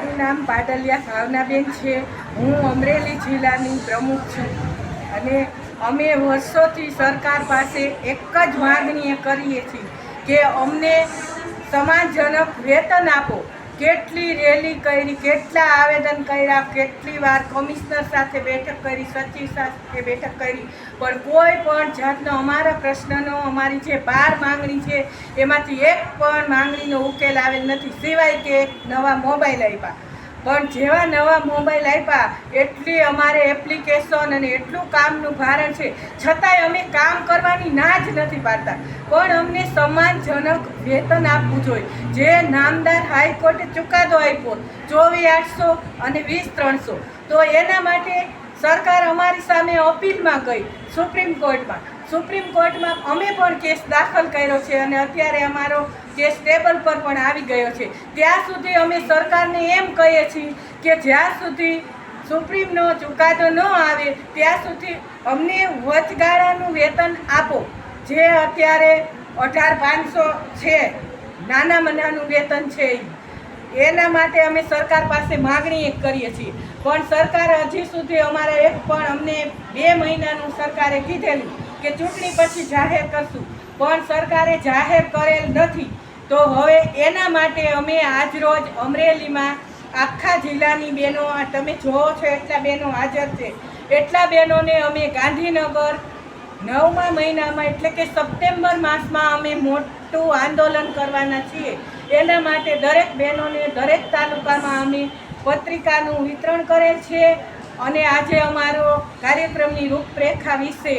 મારું નામ પાટલિયા ભાવનાબેન છે। હું અમરેલી જિલ્લાની પ્રમુખ છું અને અમે વર્ષોથી સરકાર પાસે એક જ માગણી કરીએ છીએ કે અમને સમાજજનક વેતન આપો। કેટલી રેલી કરી, કેટલા આવેદન કર્યા, કેટલી વાર કમિશનર સાથે બેઠક કરી, સચિવ સાથે બેઠક કરી, પણ કોઈ પણ જાતનો અમારા પ્રશ્નનો, અમારી જે 12 માંગણી છે એમાંથી એક પણ માંગણીનો ઉકેલ આવેલ નથી, સિવાય કે નવા મોબાઈલ આપ્યા। પણ જેવા નવા મોબાઈલ આપ્યા એટલી અમારે એપ્લિકેશન અને એટલું કામનું ભારણ છે, છતાંય અમે કામ કરવાની ના જ નથી પાડતા। પણ અમને સમાનજનક વેતન આપવું જોઈએ, જે નામદાર હાઈકોર્ટે ચુકાદો આપ્યો 24,800 અને 20,300, તો એના માટે સરકાર અમારી સામે અપીલમાં ગઈ સુપ્રીમ કોર્ટમાં અમે પણ કેસ દાખલ કર્યો છે અને અત્યારે અમારો કેસ ટેબલ પર પણ આવી ગયો છે। ત્યાં સુધી અમે સરકારને એમ કહીએ છીએ કે જ્યાં સુધી સુપ્રીમનો ચુકાદો ન આવે ત્યાં સુધી અમને વચગાળાનું વેતન આપો। જે અત્યારે 18,500 છે, નાનામાં નાનું વેતન છે, એના માટે અમે સરકાર પાસે માગણી કરીએ છીએ। પણ સરકાર હજી સુધી અમારા એક પણ અમને 2 મહિનાનું સરકારે કીધેલું કે ચૂંટણી પછી જાહેર કરશું, પણ સરકારે જાહેર કરેલ નથી। તો હવે એના માટે અમે આજરોજ અમરેલીમાં આખા જિલ્લાની બહેનો, તમે જોવો છો એટલા બહેનો હાજર છે, એટલા બહેનોને અમે ગાંધીનગર 9મા મહિનામાં એટલે કે સપ્ટેમ્બર માસમાં અમે મોટું આંદોલન કરવાના છીએ। એના માટે દરેક બહેનોને દરેક તાલુકામાં અમે પત્રિકાનું વિતરણ કરેલ છે અને આજે અમારો કાર્યક્રમની રૂપરેખા વિશે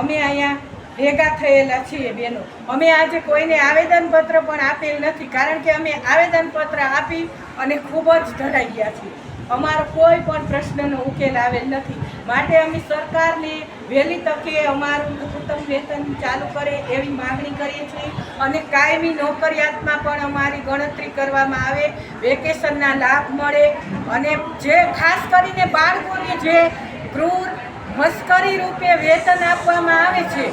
અમે અહીંયા ભેગા થયેલા છીએ બહેનો। અમે આજે કોઈને આવેદનપત્ર પણ આપેલ નથી, કારણ કે અમે આવેદનપત્ર આપી અને ખૂબ જ ધરાઈ ગયા છીએ। અમારો કોઈ પણ પ્રશ્નનો ઉકેલ આવેલ નથી, માટે અમે સરકારને વહેલી તકે અમારું ન્યૂનતમ વેતન ચાલુ કરે એવી માગણી કરીએ છીએ અને કાયમી નોકરિયાતમાં પણ અમારી ગણતરી કરવામાં આવે, વેકેશનના લાભ મળે અને જે ખાસ કરીને બાળકોને જે ક્રૂર મસ્કરી રૂપે વેતન આપવામાં આવે છે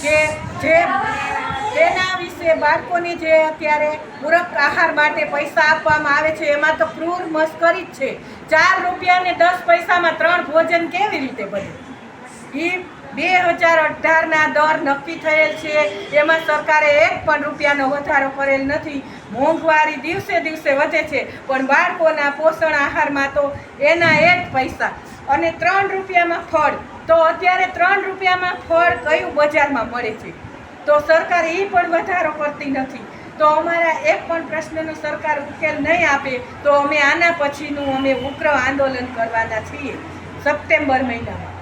કે જે તેના વિશે બાળકોને જે અત્યારે પૂરક આહાર માટે પૈસા આપવામાં આવે છે એમાં તો ક્રૂર મસ્કરી જ છે। 4 રૂપિયા ને 10 પૈસામાં 3 ભોજન કેવી રીતે બને? એ 2018ના દર નક્કી થયેલ છે, એમાં સરકારે 1 પણ રૂપિયાનો વધારો કરેલ નથી। મોંઘવારી દિવસે દિવસે વધે છે, પણ બાળકોના પોષણ આહારમાં તો એના 1 પૈસા અને 3 રૂપિયામાં ફળ। તો અત્યારે 3 રૂપિયામાં ફળ કયું બજારમાં મળે છે? તો સરકાર એ પણ વધારો કરતી નથી। તો અમારા એક પણ પ્રશ્નનો સરકાર ઉકેલ નહીં આપે તો અમે આના પછીનું અમે ઉગ્ર આંદોલન કરવાના છીએ સપ્ટેમ્બર મહિનામાં।